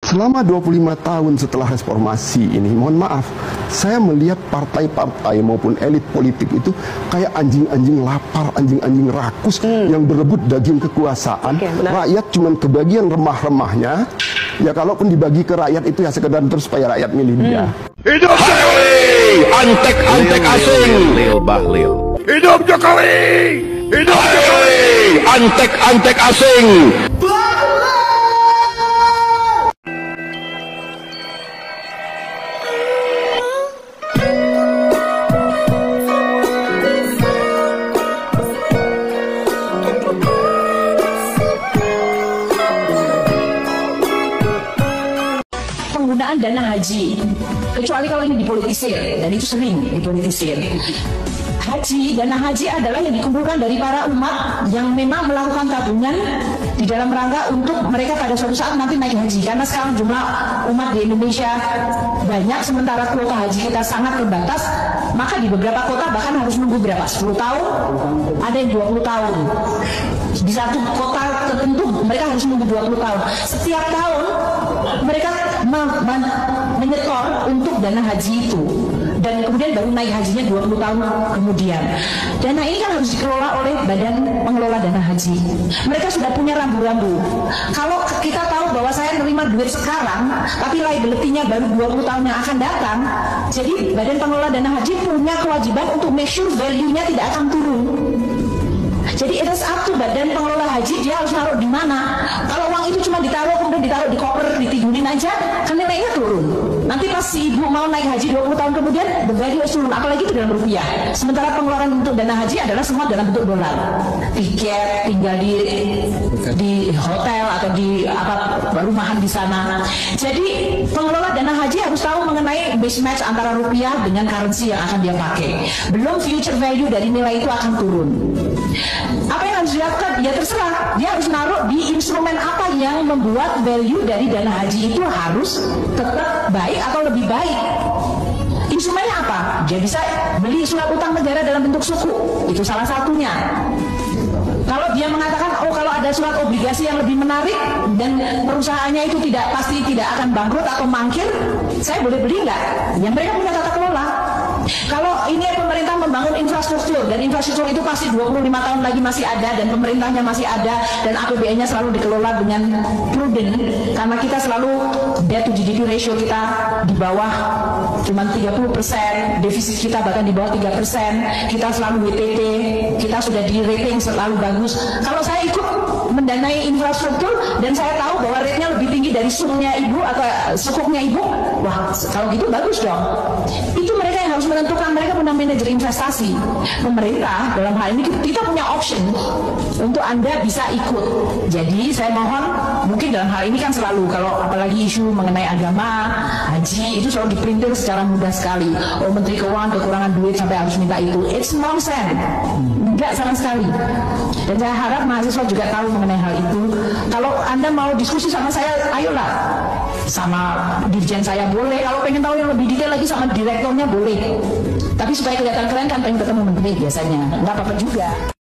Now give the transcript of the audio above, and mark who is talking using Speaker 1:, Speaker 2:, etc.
Speaker 1: Selama 25 tahun setelah reformasi ini, mohon maaf, saya melihat partai-partai maupun elit politik itu kayak anjing-anjing lapar, anjing-anjing rakus yang berebut daging kekuasaan. Rakyat cuman kebagian remah-remahnya. Ya kalaupun dibagi ke rakyat itu ya sekedar terus supaya rakyat milih dia.
Speaker 2: Hidup Jokowi! Antek-antek asing!
Speaker 3: Lil Bahlil.
Speaker 2: Hidup Jokowi! Hidup Jokowi! Antek-antek asing!
Speaker 4: Penggunaan dana haji, kecuali kalau ini dipolitisir, dan itu sering dipolitisir. Dana haji adalah yang dikumpulkan dari para umat yang memang melakukan tabungan di dalam rangka untuk mereka pada suatu saat nanti naik haji. Karena sekarang jumlah umat di Indonesia banyak, sementara kuota haji kita sangat terbatas, maka di beberapa kota bahkan harus nunggu berapa? 10 tahun, ada yang 20 tahun. Di satu kota tertentu mereka harus nunggu 20 tahun. Setiap tahun mereka menyetor untuk dana haji itu, dan kemudian baru naik hajinya 20 tahun kemudian. Dana ini kan harus dikelola oleh badan pengelola dana haji. Mereka sudah punya rambu-rambu. Kalau kita tahu bahwa saya nerima duit sekarang, tapi liability-nya baru 20 tahun yang akan datang, jadi badan pengelola dana haji punya kewajiban untuk make sure value-nya tidak akan turun. Jadi itu satu badan pengelola haji, dia harus naruh di mana. Kalau uang itu cuma ditaruh, kemudian ditaruh di koper, ditidurin aja, kan nilainya turun. Nanti pas si ibu mau naik haji 20 tahun kemudian, the value is turun, apalagi itu dalam rupiah. Sementara pengeluaran untuk dana haji adalah semua dalam bentuk dolar. Tiket, tinggal di hotel atau di rumahan di sana. Jadi pengelola dana haji harus tahu mengenai mismatch antara rupiah dengan currency yang akan dia pakai. Belum future value dari nilai itu akan turun. Apa yang harus dilakukan? Ya terserah. Dia harus naruh di instrumen apa yang membuat value dari dana haji itu harus tetap baik atau lebih baik. Instrumennya apa? Dia bisa beli surat utang negara dalam bentuk suku. Itu salah satunya. Kalau dia mengatakan, oh kalau ada surat obligasi yang lebih menarik dan perusahaannya itu pasti tidak akan bangkrut atau mangkir, saya boleh beli nggak? Yang mereka punya tata kelola. Kalau ini pemerintah membangun infrastruktur, dan infrastruktur itu pasti 25 tahun lagi masih ada, dan pemerintahnya masih ada, dan APBN-nya selalu dikelola dengan prudent, karena kita selalu debt to GDP ratio kita di bawah cuma 30%, defisit kita bahkan di bawah 3%, kita selalu WTT, kita sudah di rating selalu bagus. Kalau saya ikut mendanai infrastruktur dan saya tahu bahwa rate-nya lebih tinggi dari sukuknya ibu atau sukuknya ibu, wah kalau gitu bagus dong. Itu mereka yang harus menentukan, mereka punya manajer investasi. Pemerintah dalam hal ini kita punya option untuk Anda bisa ikut. Jadi saya mohon, mungkin dalam hal ini kan selalu kalau apalagi isu mengenai agama, haji, itu selalu diprintir secara mudah sekali. Oh Menteri Keuangan kekurangan duit sampai harus minta itu. It's nonsense. Enggak sama sekali. Dan saya harap mahasiswa juga tahu mengenai hal itu. Kalau Anda mau diskusi sama saya, ayolah. Sama dirjen saya boleh. Kalau pengen tahu yang lebih detail lagi sama direkturnya boleh. Tapi supaya kelihatan keren kan pengen ketemu menteri biasanya. Nggak apa-apa juga.